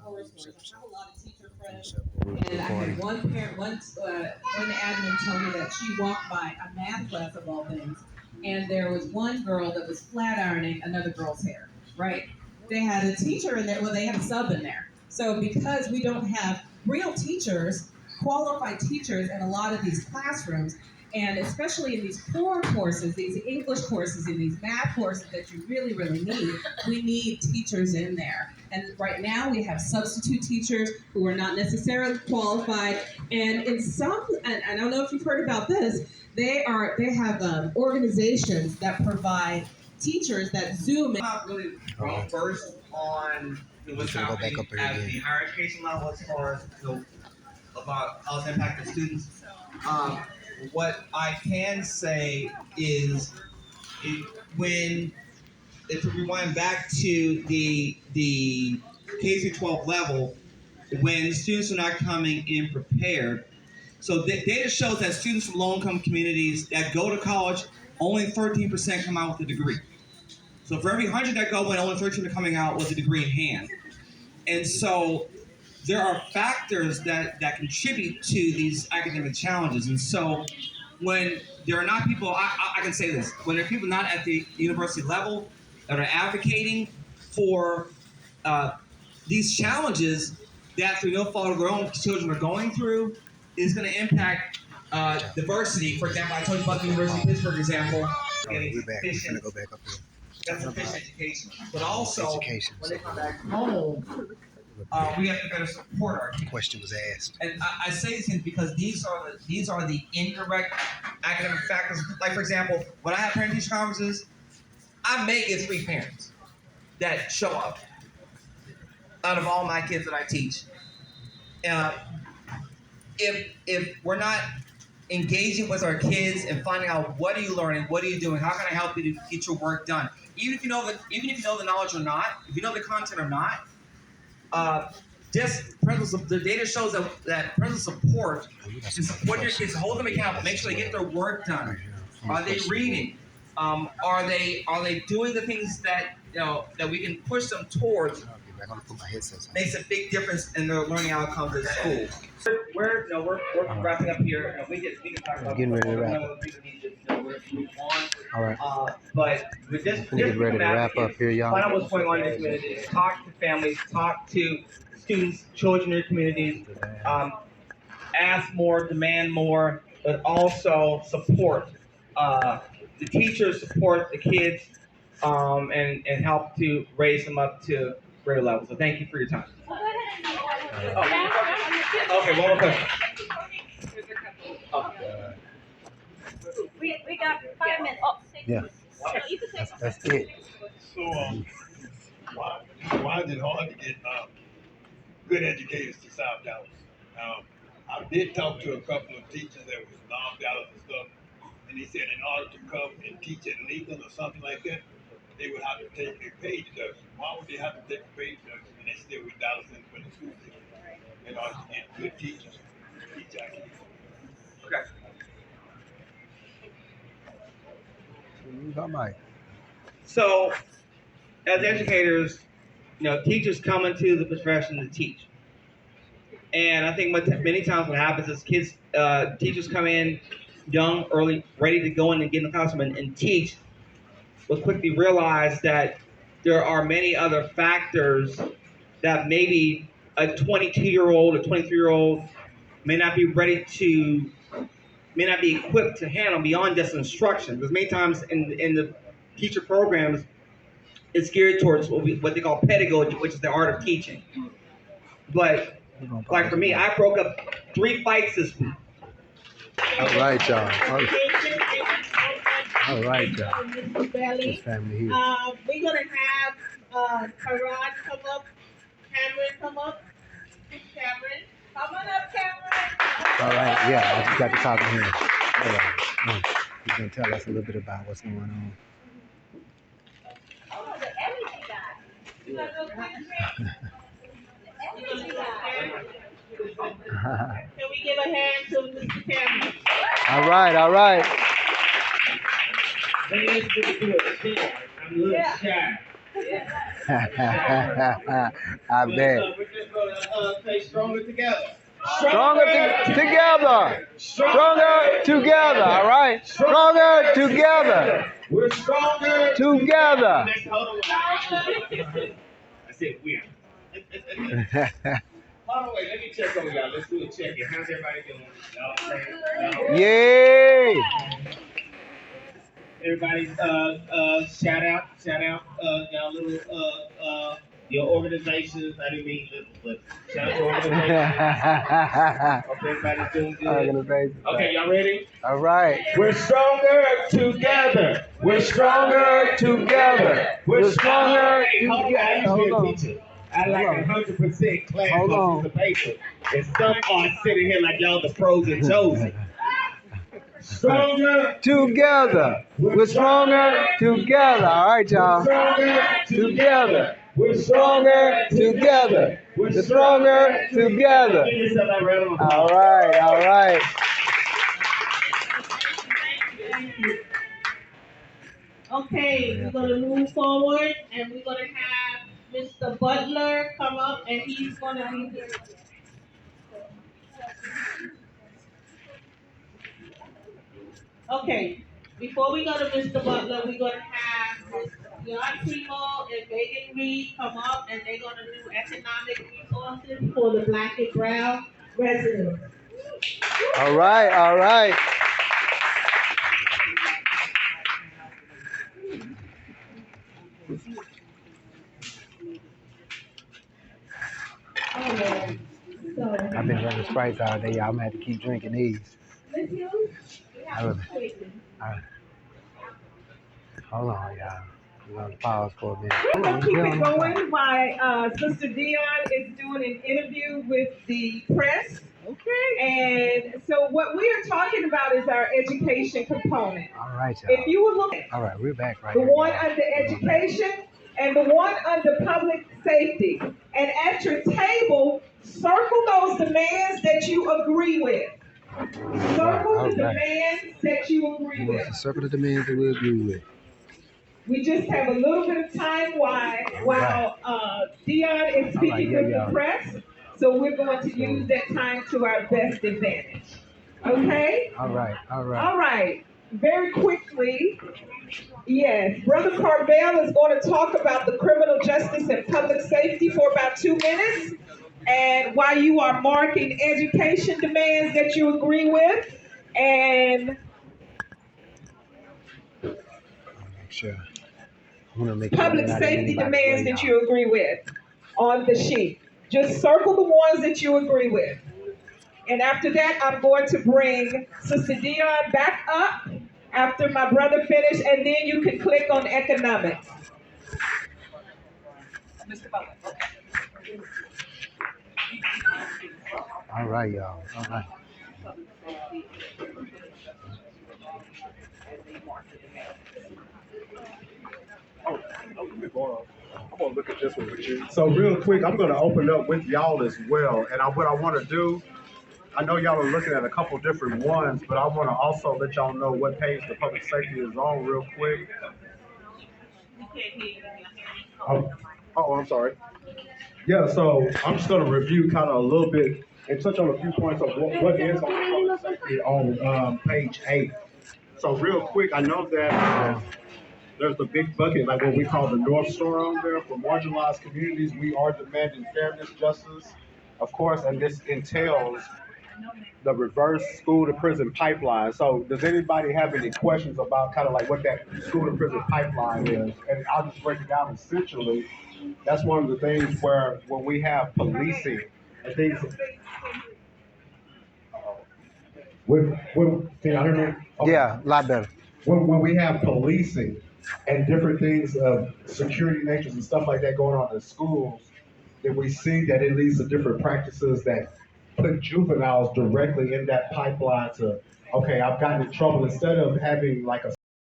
horror stories. I have a lot of teacher friends, and I had one parent, one admin tell me that she walked by a math class of all things, and there was one girl that was flat ironing another girl's hair. Right? They had a teacher in there. Well, they had a sub in there. So because we don't have real teachers, qualified teachers in a lot of these classrooms, and especially in these core courses, these English courses, and these math courses that you really, really need, we need teachers in there. And right now we have substitute teachers who are not necessarily qualified. And in some, and I don't know if you've heard about this, they have organizations that provide teachers that Zoom. Not really well versed on what's happening at the higher education level as far as about how it's impacted students. What I can say is, if we rewind back to the K through 12 level, when students are not coming in prepared. So the data shows that students from low-income communities that go to college, only 13% come out with a degree. So for every 100 that go in, only 13 are coming out with a degree in hand. And so there are factors that contribute to these academic challenges. And so when there are not people, I can say this, when there are people not at the university level that are advocating for these challenges that through no fault of their own children are going through, is going to impact diversity. For example, I told you about the University of Pittsburgh example. Getting sufficient, that's sufficient education. But also, when they come back home, we have to better support our kids. Question was asked. And I say these things because these are the indirect academic factors. Like, for example, when I have parent-teacher conferences, I may get 3 parents that show up out of all my kids that I teach. If we're not engaging with our kids and finding out what are you learning, what are you doing, how can I help you to get your work done, even if you know the knowledge or not, if you know the content or not, just presence of the data shows that presence support and support your kids, hold them accountable, make sure they get their work done. Are they reading? Are they doing the things that that we can push them towards? Makes a big difference in their learning outcomes at school. We're wrapping up here. We can talk about getting ready to wrap. All right. But we're just get ready to wrap up here, y'all. Find out what's going on in the community. Talk to families. Talk to students, children in your communities. Ask more, demand more, but also support the teachers, support the kids, and help to raise them up to greater levels. So thank you for your time. Okay, one more question. We got 5 minutes. Yeah, that's it. So, why is it hard to get good educators to South Dallas? I did talk to a couple of teachers that was North Dallas and stuff, and they said in order to come and teach at Lincoln or something like that, they would have to take a pay deduction. Why would they have to take a pay deduction and they still with Dallas in the school system in order to get good teachers to teach our kids? Okay. So, as educators, teachers come into the profession to teach. And I think many times what happens is teachers come in young, early, ready to go in and get in the classroom and teach, but quickly realize that there are many other factors that maybe a 22-year-old, a 23-year-old may not be equipped to handle beyond just instruction. Because many times in the teacher programs, it's geared towards what they call pedagogy, which is the art of teaching. But like for me, I broke up 3 fights this week. All right, y'all. All right, y'all. This family here. We're going to have Karan come up, Cameron come up. Cameron, come on up, Cameron. All right, yeah, I just got to talk to him. All right. He's going to tell us a little bit about what's going on. Oh, the energy guy. You want to go quick? The energy guy. Can we give a hand to Mr. Cameron? All right, all right. I'm a little shy. I bet. say stronger together. Together. Stronger together. All right. Stronger together. We're stronger Together. Next, hold on. I said we're. Hold on, wait. Let me check on y'all. Let's do a check-in. How's everybody doing? Y'all say, Yay. everybody, shout out, y'all little, your organizations. I didn't mean little, but shout out to organizations. Hope everybody's doing good. Organization. Okay, y'all ready? All right. We're stronger together. We're stronger together. We're stronger together. Hold on. I like 100% class participation. And some are sitting here like y'all the pros and chosen. Stronger Together. We're stronger together. All right, y'all. Together. We're stronger together. We're stronger together. All right. All right. Okay, we're gonna move forward and we're gonna have Mr. Butler come up and he's gonna be here. Okay, before we go to Mr. Butler, we're gonna have Ms. Jan Primo and Megan Reed come up and they're gonna do economic resources for the Black and Brown residents. All right. All right. Alright, so. I've been drinking Sprites all day, y'all. I'm gonna have to keep drinking these. Ms. Hughes, we have a question. Hold on, y'all. We're gonna pause for a minute. We're gonna keep it going while Sister Dion is doing an interview with the press. Okay. And so what we are talking about is our education component. All right, y'all. If you would look at All right, we're back right the here. one under education and the one under public safety, and at your table, circle those demands that you agree with. Circle the demands that you agree with. Circle the demands that we agree with. We just have a little bit of time while Dion is speaking with the press, so we're going to use that time to our best advantage. Okay? All right, all right. All right. Very quickly, yes, Brother Carvel is going to talk about the criminal justice and public safety for about 2 minutes. And while you are marking education demands that you agree with, and public safety demands that you agree with on the sheet. Just circle the ones that you agree with. And after that, I'm going to bring Sister Dion back up after my brother finishes, and then you can click on economics. Mr. Butler. All right, y'all. All right. I'm gonna look at this one with you. So real quick, I'm gonna open up with y'all as well. And what I want to do, I know y'all are looking at a couple different ones, but I want to also let y'all know what page the public safety is on real quick. Oh, I'm sorry. Yeah, so I'm just gonna review kind of a little bit and touch on a few points of what is on the public safety on page 8. So real quick, I know that there's the big bucket, like what we call the North Star on there for marginalized communities. We are demanding fairness, justice, of course, and this entails the reverse school to prison pipeline. So does anybody have any questions about kind of like what that school to prison pipeline is? And I'll just break it down essentially. That's one of the things where when we have policing and things. Can y'all hear me? Okay. Yeah, a lot better. When we have policing and different things of security natures and stuff like that going on in schools, then we see that it leads to different practices that put juveniles directly in that pipeline to, okay, I've gotten in trouble. Instead of having like a